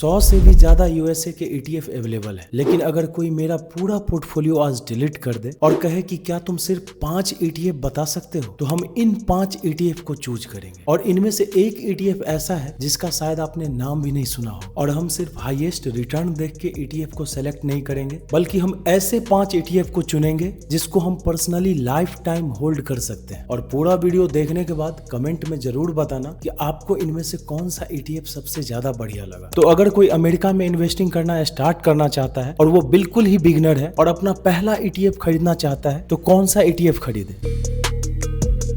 100 से भी ज्यादा यूएसए के ईटीएफ अवेलेबल है, लेकिन अगर कोई मेरा पूरा पोर्टफोलियो आज डिलीट कर दे और कहे कि क्या तुम सिर्फ 5 ईटीएफ बता सकते हो, तो हम इन 5 ईटीएफ को चूज करेंगे। और इनमें से एक ईटीएफ ऐसा है जिसका शायद आपने नाम भी नहीं सुना हो, और हम सिर्फ हाईएस्ट रिटर्न देख के ईटीएफ को सेलेक्ट नहीं करेंगे, बल्कि हम ऐसे 5 ईटीएफ को चुनेंगे जिसको हम पर्सनली लाइफ टाइम होल्ड कर सकते हैं। और पूरा वीडियो देखने के बाद कमेंट में जरूर बताना कि आपको इनमें से कौन सा ईटीएफ सबसे ज्यादा बढ़िया लगा। तो अगर कोई अमेरिका में इन्वेस्टिंग करना स्टार्ट करना चाहता है और वो बिल्कुल ही बिगनर है और अपना पहला ईटीएफ खरीदना चाहता है, तो कौन सा ईटीएफ खरीदे?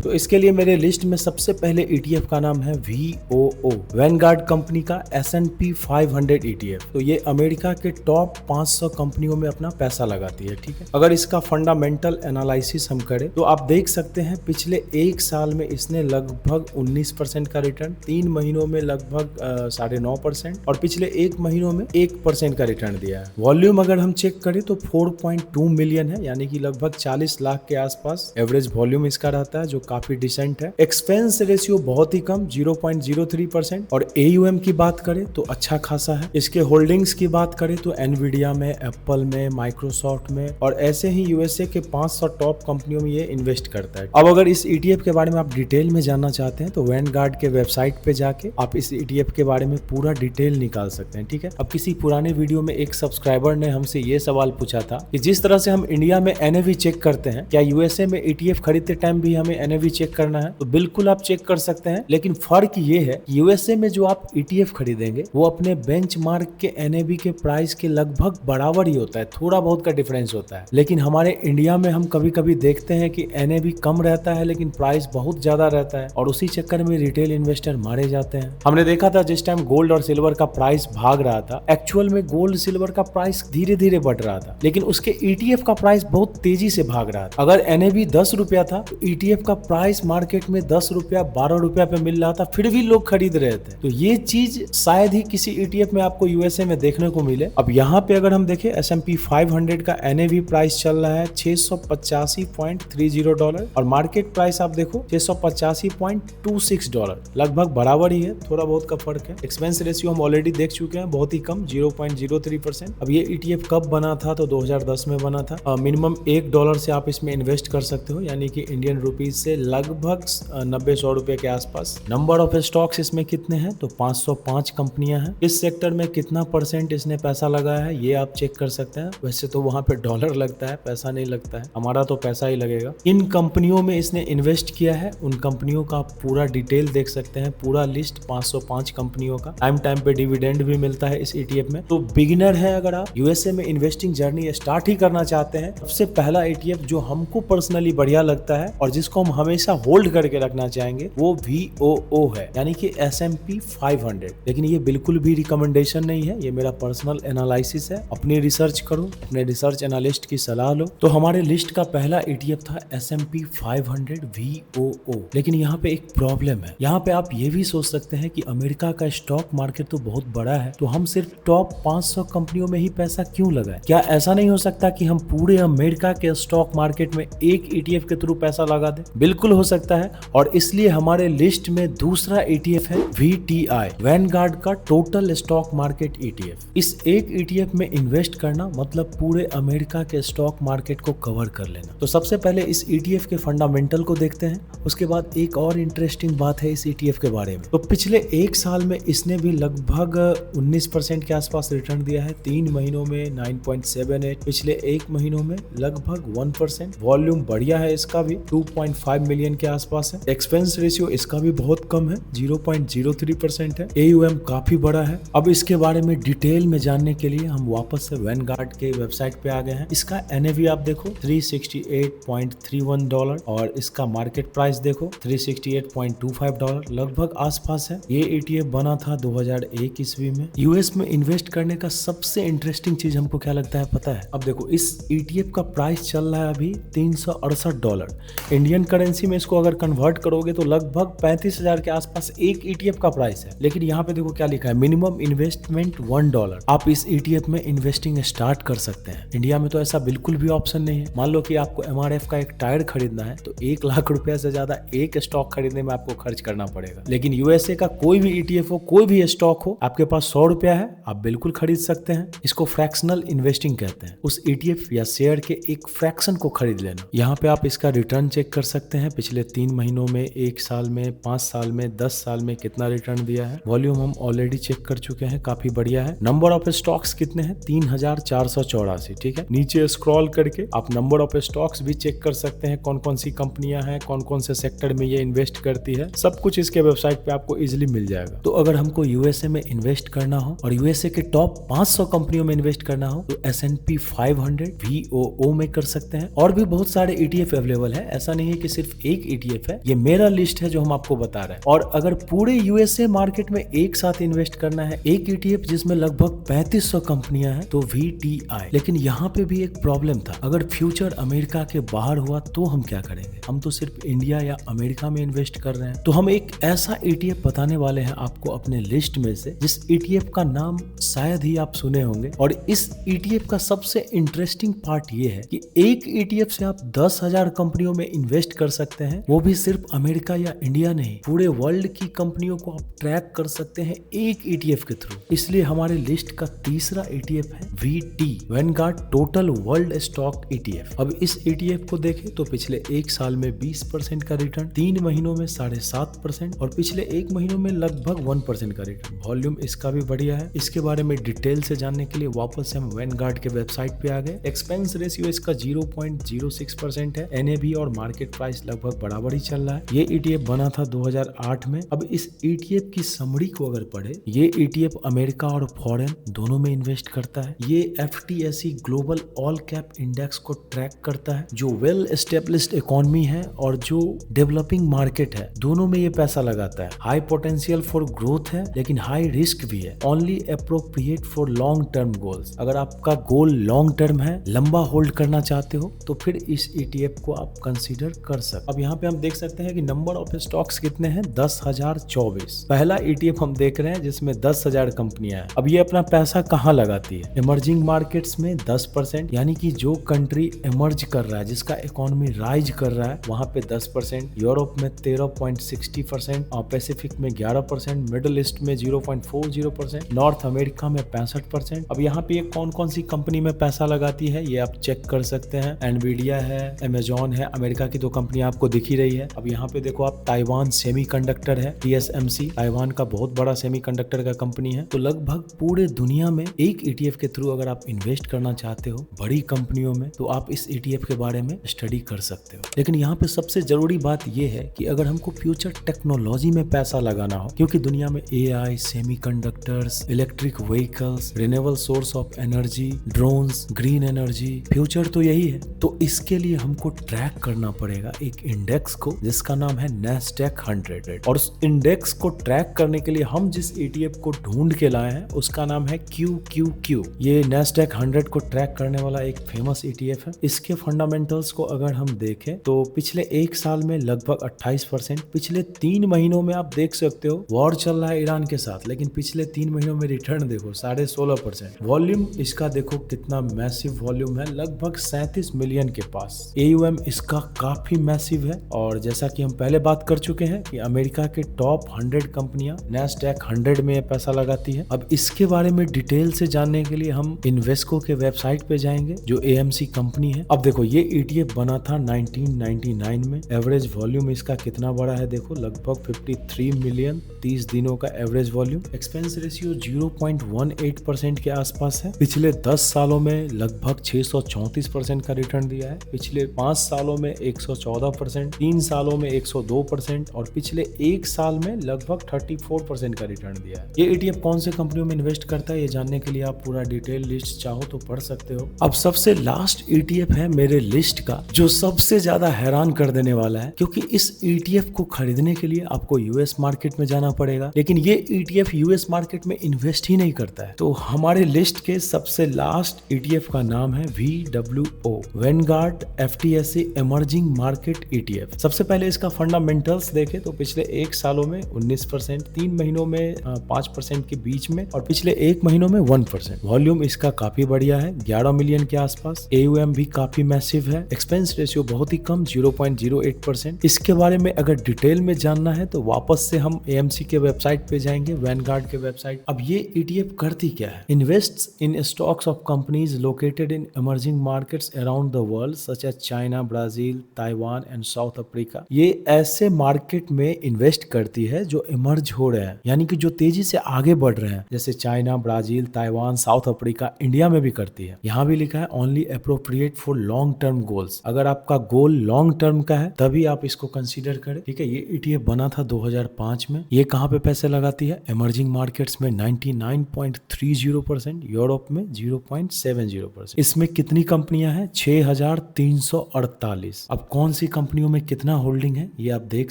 तो इसके लिए मेरे लिस्ट में सबसे पहले ईटीएफ का नाम है VOO, वैनगार्ड कंपनी का S&P 500 ईटीएफ। तो ये अमेरिका के टॉप 500 कंपनियों में अपना पैसा लगाती है, ठीक है। अगर इसका फंडामेंटल एनालिसिस हम करें तो आप देख सकते हैं पिछले एक साल में इसने लगभग 19% का रिटर्न, 3 महीनों में लगभग 9.5% और पिछले 1 महीनों में 1% का रिटर्न दिया है। वॉल्यूम अगर हम चेक करें तो 4.2 मिलियन है, यानी कि लगभग 40 लाख के आसपास एवरेज वॉल्यूम इसका रहता है, जो काफी डिसेंट है। एक्सपेंस रेशियो बहुत ही कम 0.03%। और AUM की बात करें तो अच्छा खासा है। इसके होल्डिंग्स की बात करें तो एनवीडिया में, एप्पल में, माइक्रोसॉफ्ट में और ऐसे ही यूएसए के 500 टॉप कंपनियों में ये इन्वेस्ट करता है। अब अगर इस ETF के बारे में आप डिटेल में जानना चाहते हैं तो वैनगार्ड के वेबसाइट पे जाके आप इस ETF के बारे में पूरा डिटेल निकाल सकते हैं, ठीक है। अब किसी पुराने वीडियो में एक सब्सक्राइबर ने हमसे ये सवाल पूछा था कि जिस तरह से हम इंडिया में NAV चेक करते हैं, क्या यूएसए में ETF खरीदते टाइम भी हमें NAV चेक करना है? तो बिल्कुल आप चेक कर सकते हैं, लेकिन फर्क ये है यूएसए में जो आप ETF खरीदेंगे वो अपने बेंचमार्क के NAV के प्राइस के लगभग बराबर ही होता है, थोड़ा बहुत का डिफरेंस होता है। लेकिन हमारे इंडिया में हम कभी कभी देखते हैं कि NAV कम रहता है लेकिन प्राइस बहुत ज्यादा रहता है, और उसी चक्कर में रिटेल इन्वेस्टर मारे जाते हैं। हमने देखा था जिस टाइम गोल्ड और सिल्वर का प्राइस भाग रहा था, एक्चुअल में गोल्ड सिल्वर का प्राइस धीरे धीरे बढ़ रहा था, लेकिन उसके ETF का प्राइस बहुत तेजी से भाग रहा था। अगर NAV 10 रुपया था तो ETF का प्राइस मार्केट में 10 रुपया 12 रुपया पे मिल रहा था, फिर भी लोग खरीद रहे थे। तो ये चीज शायद ही किसी ETF में आपको यूएसए में देखने को मिले। अब यहाँ पे अगर हम देखें S&P 500 का NAV प्राइस चल रहा है $685.30 और मार्केट प्राइस आप देखो $685.26, लगभग बराबर ही है, थोड़ा बहुत का फर्क है। एक्सपेंस रेशियो हम ऑलरेडी देख चुके हैं, बहुत ही कम 0.03%। अब ये ETF कब बना था? तो 2010 में बना था। मिनिमम $1 से आप इसमें इन्वेस्ट कर सकते हो, यानी कि इंडियन रुपीज से लगभग 90-100 रुपए के आसपास। नंबर ऑफ स्टॉक्स इसमें कितने हैं? तो 505 कंपनियां हैं। इस सेक्टर में कितना % इसने पैसा लगाया है ये आप चेक कर सकते हैं। वैसे तो वहां पे डॉलर लगता है, पैसा नहीं लगता है, हमारा तो पैसा ही लगेगा। इन कंपनियों में इसने इन्वेस्ट किया है, उन कंपनियों का पूरा डिटेल देख सकते हैं, पूरा लिस्ट 505 कंपनियों का। टाइम पे डिविडेंड भी मिलता है इस ETF में। तो बिगिनर है अगर आप यूएसए में इन्वेस्टिंग जर्नी स्टार्ट ही करना चाहते हैं, सबसे पहला ETF जो हमको पर्सनली बढ़िया लगता है और जिसको हम हमेशा होल्ड करके रखना चाहेंगे वो VOO है, यानी कि S&P 500। लेकिन ये बिल्कुल भी रिकमेंडेशन नहीं है, ये मेरा पर्सनल एनालिसिस है। अपनी रिसर्च करो, अपने रिसर्च एनालिस्ट की सलाह लो। तो हमारे लिस्ट का पहला ETF था S&P 500 VOO। लेकिन यहाँ पे एक प्रॉब्लम है, यहाँ पे आप ये भी सोच सकते हैं कि अमेरिका का स्टॉक मार्केट तो बहुत बड़ा है, तो हम सिर्फ टॉप 500 कंपनियों में ही पैसा क्यों लगाएं? क्या ऐसा नहीं हो सकता कि हम पूरे अमेरिका के स्टॉक मार्केट में एक ETF के थ्रू पैसा लगा दें? बिल्कुल हो सकता है, और इसलिए हमारे लिस्ट में दूसरा ETF है VTI, वैनगार्ड का टोटल स्टॉक मार्केट ETF। इस एक ETF में इन्वेस्ट करना मतलब पूरे अमेरिका के स्टॉक मार्केट को कवर कर लेना। तो सबसे पहले इस ETF के फंडामेंटल को देखते हैं, उसके बाद एक और इंटरेस्टिंग बात है इस ETF के बारे में। तो पिछले एक साल में इसने भी लगभग 19% के आसपास रिटर्न दिया है, 3 महीनों में 9.78, पिछले 1 महीनों में लगभग 1%। वॉल्यूम बढ़िया है, इसका भी 2.5 मिलियन के आसपास है। एक्सपेंस रेशियो इसका भी बहुत कम है, 0.03% है। AUM काफी बड़ा है। अब इसके बारे में डिटेल में जानने के लिए हम वापस से वैनगार्ड के वेबसाइट पे आ गए हैं। इसका NAV आप देखो $368.31 और इसका मार्केट प्राइस देखो $368.25, लगभग आसपास है। ये ETF बना था 2001 ईस्वी में। यूएस में इन्वेस्ट करने का सबसे इंटरेस्टिंग चीज हमको क्या लगता है पता है? अब देखो इस ETF का प्राइस चल रहा है अभी $368, इंडियन करेंसी करेंसी में इसको अगर कन्वर्ट करोगे तो लगभग 35,000 के आसपास एक ETF का प्राइस है। लेकिन यहाँ पे देखो क्या लिखा है, मिनिमम इन्वेस्टमेंट $1। आप इस ETF में इन्वेस्टिंग स्टार्ट कर सकते हैं। इंडिया में तो ऐसा बिल्कुल भी ऑप्शन नहीं है। मान लो कि आपको MRF का एक टायर खरीदना है तो 1 लाख रुपया से ज्यादा एक स्टॉक खरीदने में आपको खर्च करना पड़ेगा। लेकिन USA का कोई भी ETF हो, कोई भी स्टॉक हो, आपके पास 100 रुपया है, आप बिल्कुल खरीद सकते हैं। इसको फ्रैक्शनल इन्वेस्टिंग कहते हैं। उस ETF या शेयर के एक फ्रैक्शन को खरीद लेना। यहाँ पे आप इसका रिटर्न चेक कर सकते हैं, पिछले 3 महीनों में, 1 साल में, 5 साल में, 10 साल में कितना रिटर्न दिया है। वॉल्यूम हम ऑलरेडी चेक कर चुके हैं, काफी बढ़िया है। नंबर ऑफ स्टॉक्स कितने हैं, 3,484। ठीक है, नीचे स्क्रॉल करके आप नंबर ऑफ स्टॉक्स भी चेक कर सकते हैं, कौन कौन सी कंपनियां हैं, कौन कौन से सेक्टर में ये इन्वेस्ट करती है, सब कुछ इसके वेबसाइट पे आपको इजिली मिल जाएगा। तो अगर हमको USA में इन्वेस्ट करना हो और USA के टॉप 500 कंपनियों में इन्वेस्ट करना हो तो S&P 500 VOO में कर सकते हैं। और भी बहुत सारे ETF अवेलेबल है, ऐसा नहीं है कि सिर्फ एक ETF है। ये मेरा लिस्ट है जो हम आपको बता रहे हैं। और अगर पूरे USA मार्केट में एक साथ इन्वेस्ट करना है, एक ETF जिसमें लगभग 3500 कंपनियां हैं, तो VTI। लेकिन यहाँ पे भी एक प्रॉब्लम था, अगर फ्यूचर अमेरिका के बाहर हुआ तो हम क्या करेंगे। हम तो सिर्फ इंडिया या अमेरिका में इन्वेस्ट कर रहे हैं। तो हम एक ऐसा ETF बताने वाले हैं आपको अपने लिस्ट में से, जिस ETF का नाम शायद ही आप सुने होंगे। और इस ETF का सबसे इंटरेस्टिंग पार्ट ये है कि एक ETF से आप 10,000 कंपनियों में इन्वेस्ट कर सकते हैं, वो भी सिर्फ अमेरिका या इंडिया नहीं, पूरे वर्ल्ड की कंपनियों को आप ट्रैक कर सकते हैं एक ETF के थ्रू। इसलिए हमारे लिस्ट का तीसरा ETF है VT, Vanguard total world stock ETF। अब इस ETF को देखें तो पिछले 1 साल में 20% का रिटर्न, 3 महीनों में 7.5% और पिछले 1 महीनों में लगभग 1% का रिटर्न। वॉल्यूम इसका भी बढ़िया है। इसके बारे में डिटेल से जानने के लिए वापस से हम वैनगार्ड के वेबसाइट पे आ गए। एक्सपेंस रेशियो इसका 0.06% है। NAV और मार्केट प्राइस लगभग बराबर ही चल रहा है। ये ETF बना था 2008 में। अब इस ETF की समरी को अगर पढ़े, ये ETF अमेरिका और फॉरेन दोनों में इन्वेस्ट करता है। ये FTSE global all cap index को ट्रैक करता है, जो वेल एस्टेब्लिश्ड इकोनॉमी है और जो डेवलपिंग मार्केट है, दोनों में ये पैसा लगाता है। हाई पोटेंशियल फॉर ग्रोथ है, लेकिन हाई रिस्क भी है। Only appropriate for long term goals. अगर आपका गोल लॉन्ग टर्म है, लंबा होल्ड करना चाहते हो, तो फिर इस ETF को आप कंसीडर कर सकते। अब यहाँ पे हम देख सकते हैं कि नंबर ऑफ स्टॉक्स कितने हैं, 10,024। पहला ETF हम देख रहे हैं जिसमें 10,000 कंपनियां हैं। अब ये अपना पैसा कहाँ लगाती है, इमर्जिंग मार्केट्स में 10%, यानी कि जो कंट्री इमर्ज कर रहा है, जिसका इकोनॉमी राइज कर रहा है, वहां पे 10%, यूरोप में 13.60% और पैसिफिक में 11%, मिडिल ईस्ट में 0.40%, नॉर्थ अमेरिका में 65%। अब यहाँ पे कौन कौन सी कंपनी में पैसा लगाती है ये आप चेक कर सकते हैं। एनवीडिया है, अमेजॉन है, अमेरिका की 2 कंपनी आपको दिख ही रही है। अब यहाँ पे देखो आप, ताइवान सेमीकंडक्टर है, TSMC, ताइवान का बहुत बड़ा सेमीकंडक्टर का कंपनी है। तो लगभग पूरे दुनिया में एक ETF के थ्रू अगर आप इन्वेस्ट करना चाहते हो बड़ी कंपनियों में, तो आप इस ETF के बारे में स्टडी कर सकते हो। लेकिन यहाँ पे सबसे जरूरी बात यह है कि अगर हमको फ्यूचर टेक्नोलॉजी में पैसा लगाना हो, क्योंकि दुनिया में AI, semiconductors, electric vehicles, renewable source of energy, drones, green energy, future तो यही है। तो इसके लिए हमको ट्रैक करना पड़ेगा एक इंडेक्स को, जिसका नाम है Nasdaq 100। और उस इंडेक्स को ट्रैक करने के लिए हम जिस ETF को ढूंढ के लाए हैं उसका नाम है QQQ। ये Nasdaq 100 को ट्रैक करने वाला एक फेमस ETF है। इसके फंडामेंटल्स को अगर हम देखें तो पिछले 1 साल में लगभग 28%, पिछले 3 महीनों में आप देख सकते हो वॉर चल रहा है ईरान के साथ, लेकिन पिछले 3 महीनों में रिटर्न देखो 16.5%। वॉल्यूम इसका देखो कितना मैसिव वॉल्यूम है, लगभग 37 मिलियन के पास। AUM इसका काफी मैसिव है। और जैसा कि हम पहले बात कर चुके हैं कि अमेरिका के टॉप 100 कंपनियां Nasdaq 100 में पैसा लगाती है। अब इसके बारे में डिटेल से जानने के लिए हम इन्वेस्को के वेबसाइट पे जाएंगे, जो AMC कंपनी है। अब देखो ये ETF बना था 1999 में। एवरेज वॉल्यूम इसका कितना बड़ा है देखो, लगभग 53 मिलियन 30 दिनों का एवरेज वॉल्यूम। एक्सपेंस रेशियो 0.18% के आसपास है। पिछले 10 सालों में लगभग 634% का रिटर्न दिया है। पिछले 5 सालों में 114%, 3 सालों में 102% और पिछले 1 साल में लगभग 34% का रिटर्न दिया है। ये ETF कौन से कंपनियों में इन्वेस्ट करता है ये जानने के लिए आप पूरा डिटेल लिस्ट चाहो तो पढ़ सकते हो। अब सबसे लास्ट ETF है मेरे लिस्ट का, जो सबसे ज्यादा हैरान कर देने वाला है, क्योंकि इस ETF को खरीदने के लिए आपको US मार्केट में जाना पड़ेगा, लेकिन ये ETF US मार्केट में इन्वेस्ट ही नहीं करता है। तो हमारे लिस्ट के सबसे लास्ट ETF का नाम है VWO, Vanguard FTSE emerging market ETF। सबसे पहले इसका फंडामेंटल्स देखें तो पिछले 1 सालों में 19%, 3 महीनों में 5% के बीच में और पिछले 1 महीनों में 1%। वॉल्यूम इसका काफी बढ़िया है, 11 मिलियन के आसपास। AUM भी काफी मैसिव है। एक्सपेंस रेशियो बहुत ही कम, 0.08%। इसके बारे में अगर डिटेल में जानना है तो वापस से हम AMC के वेबसाइट पे जाएंगे, वैनगार्ड के वेबसाइट। अब ये ETF करती क्या है? Invests in stocks of companies located in emerging markets around the world such as China, Brazil, Taiwan and South Africa. ये ऐसे मार्केट में इन्वेस्ट करती है जो इमर्ज हो रहे हैं, यानी कि जो तेजी से आगे बढ़ रहे हैं, जैसे China, Brazil, Taiwan, south Africa. India में भी करती है। यहाँ भी लिखा है only appropriate for long term goals. अगर आपका गोल लॉन्ग टर्म का है तभी आप इसको कंसीडर करें। ठीक है, ये ETF बना था 2005 में। ये कहाँ पे पैसे लगाती है? इमर्जिंग मार्केट्स में 99.30%, यूरोप में 0.70%। इसमें कितनी कंपनियां हैं? 6348। अब कौन सी कंपनियों में कितना होल्डिंग है ये आप देख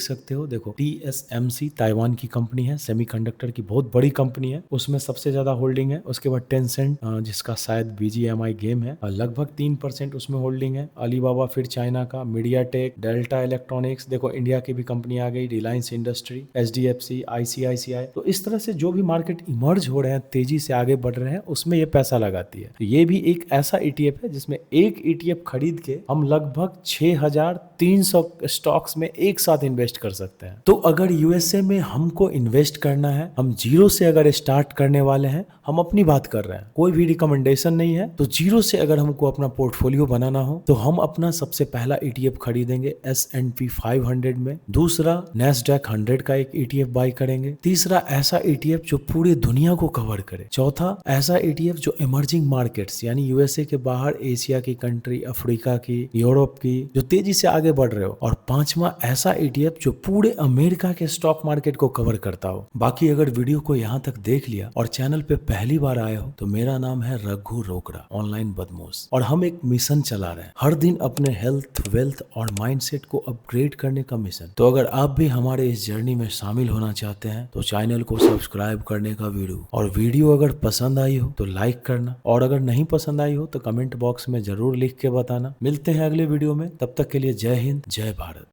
सकते हो। देखो, TSMC ताइवान की कंपनी है, सेमीकंडक्टर की बहुत बड़ी कंपनी है, उसमें सबसे ज्यादा होल्डिंग है। उसके बाद टेंसेंट, जिसका शायद BGMI गेम है, लगभग 3% उसमें होल्डिंग है। अलीबाबा, फिर चाइना का, मीडियाटेक, डेल्टा इलेक्ट्रॉनिक्स, देखो इंडिया की भी कंपनी आ गई, रिलायंस इंडस्ट्री, HDFC, ICICI। तो इस तरह से जो भी मार्केट इमर्ज हो रहे हैं, तेजी से आगे बढ़ रहे हैं, उसमें ये पैसा लगाती है। तो ये भी एक ऐसा ETF है जिसमें एक ETF खरीद के हम लगभग 6300 स्टॉक्स में एक साथ इन्वेस्ट कर सकते हैं। तो अगर USA में हमको इन्वेस्ट करना है, हम जीरो से अगर स्टार्ट करने वाले हैं, हम अपनी बात कर रहे हैं, कोई भी रिकमेंडेशन नहीं है, तो जीरो से अगर हमको अपना पोर्टफोलियो बनाना हो तो हम अपना सबसे पहला ETF खरीदेंगे S&P 500 में। दूसरा NASDAQ 100 का एक ETF बाय करेंगे। तीसरा ऐसा ETF जो पूरी दुनिया को कवर करे। चौथा ऐसा ETF जो इमर्जिंग मार्केट्स यानी USA के बाहर एशिया की कंट्री, अफ्रीका की, यूरोप की, जो तेजी से आगे बढ़ रहे हो। और पांचवा ऐसा ETF जो पूरे अमेरिका के स्टॉक मार्केट को कवर करता हो। बाकी अगर वीडियो को यहाँ तक देख लिया और चैनल पे पहली बार आए हो तो मेरा नाम है रघु रोकड़ा, ऑनलाइन बदमाश, और हम एक मिशन चला रहे हैं, हर दिन अपने हेल्थ, वेल्थ और माइंडसेट को अपग्रेड करने का मिशन। तो अगर आप भी हमारे इस जर्नी में शामिल होना चाहते हैं तो चैनल को सब्सक्राइब करने का और वीडियो अगर पसंद आई हो तो लाइक करना, और अगर नहीं पसंद आई हो तो कमेंट बॉक्स में जरूर लिख के बताना। मिलते हैं अगले वीडियो में, तब तक के लिए जय हिंद, जय भारत।